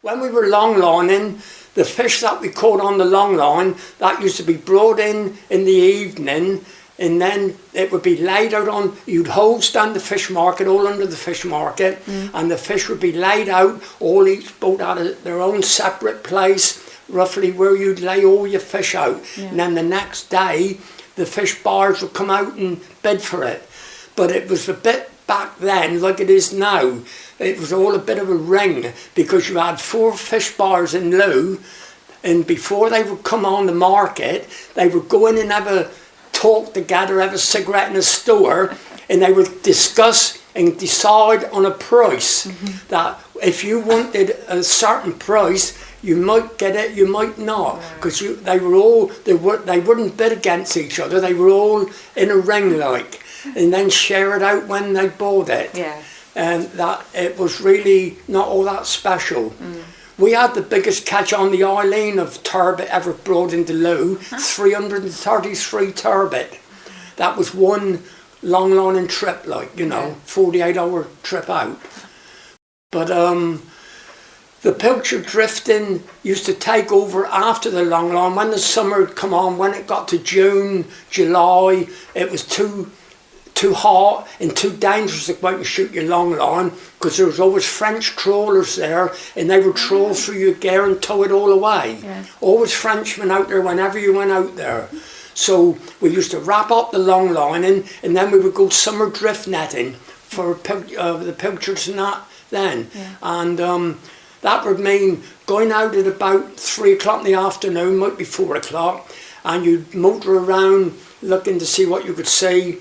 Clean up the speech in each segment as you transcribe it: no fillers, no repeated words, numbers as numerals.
When we were long lining, the fish that we caught on the long line, that used to be brought in the evening, and then it would be laid out on, you'd hose down the fish market, all under the fish market, and the fish would be laid out, all each boat had their own separate place, roughly where you'd lay all your fish out. Yeah. And then the next day, the fish buyers would come out and bid for it. But it was a bit back then, like it is now, it was all a bit of a ring, because you had 4 fish buyers in Looe, and before they would come on the market, they would go in and have a talk together, have a cigarette in a store, and they would discuss and decide on a price. That if you wanted a certain price, you might get it, you might not, because they wouldn't bid against each other. They were all in a ring, like, and then share it out when they bought it. Yeah. And that it was really not all that special. We had the biggest catch on the Eileen of turbot ever brought into Looe, 333 turbot. That was one long lining trip, like, you know, 48-hour trip out. But the pilchard drifting used to take over after the long line. When the summer had come on, when it got to June, July, it was too hot and too dangerous to go out and shoot your long line, because there was always French trawlers there, and they would trawl through your gear and tow it all away. Always Frenchmen out there whenever you went out there. So we used to wrap up the long lining, and then we would go summer drift netting for the pilchards and that then. And that would mean going out at about 3 o'clock in the afternoon, might be 4 o'clock, and you'd motor around looking to see what you could see.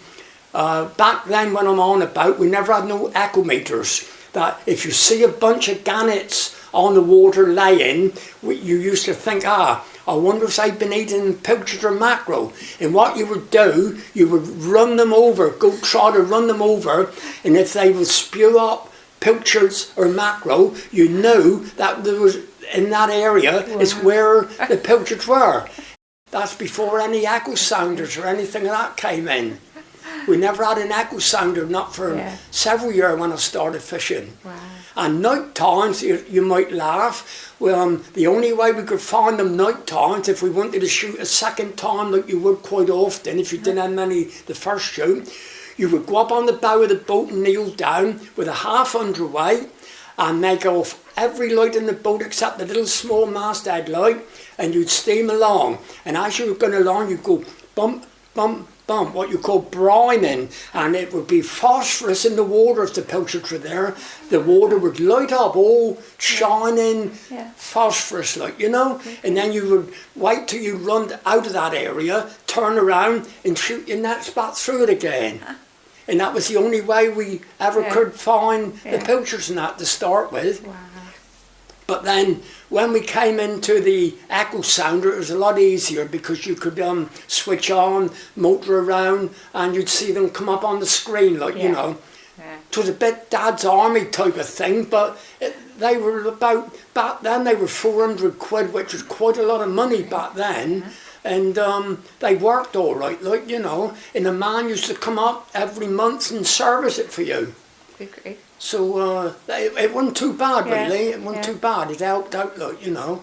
Back then, when I'm on about, we never had no echometers. That if you see a bunch of gannets on the water laying, you used to think, I wonder if they've been eating pilchard or mackerel. And what you would do, you would run them over, go try to run them over, and if they would spew up pilchards or mackerel, you knew that there was, in that area, is where the pilchards were. That's before any echo sounders or anything like that came in. We never had an echo sounder, not for several years when I started fishing. And night times, you might laugh, well, the only way we could find them night times, if we wanted to shoot a second time like you would quite often, if you didn't have many the first shoot, you would go up on the bow of the boat and kneel down with a half underweight and make off every light in the boat except the little small masthead light, and you'd steam along. And as you were going along, you'd go bump, bump, bump, what you call brining, and it would be phosphorus in the water if the pilchards were there. The water would light up, all shining phosphorus, like, you know, and then you would wait till you run out of that area, turn around and shoot your nets back through it again. And that was the only way we ever could find the pilchards and that to start with. But then when we came into the echo sounder, it was a lot easier, because you could switch on, motor around, and you'd see them come up on the screen, like, you know. It was a bit Dad's Army type of thing, but they were about, back then they were 400 quid, which was quite a lot of money back then. And they worked all right, like, you know. And a man used to come up every month and service it for you. Great. So it wasn't too bad, really. It wasn't too bad. It helped out, like, you know.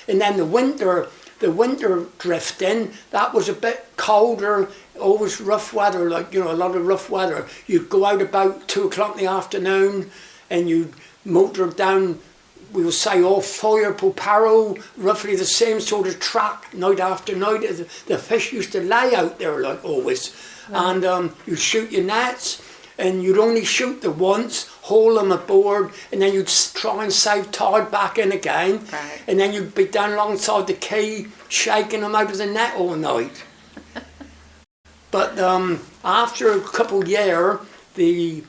And then the winter drifting, that was a bit colder, always rough weather, like, you know, a lot of rough weather. You'd go out about 2 o'clock in the afternoon, and you'd motor down, we would say, off Foyer Poparo, roughly the same sort of track, night after night. The fish used to lay out there, like, always. And you'd shoot your nets, and you'd only shoot them once, haul them aboard, and then you'd try and save tide back in again. And then you'd be down alongside the quay, shaking them out of the net all night. But after a couple of years, the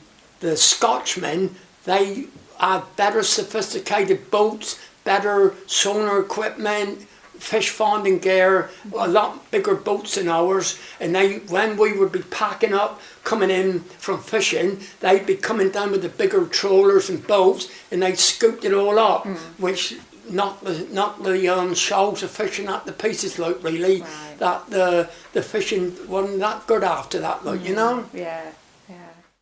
Scotchmen, they had better sophisticated boats, better sonar equipment, fish finding gear, a lot bigger boats than ours, and when we would be packing up, coming in from fishing, they'd be coming down with the bigger trawlers and boats, and they'd scoop it all up, which knocked the shoals of fishing at the pieces, like, really. That the fishing wasn't that good after that, like, you know.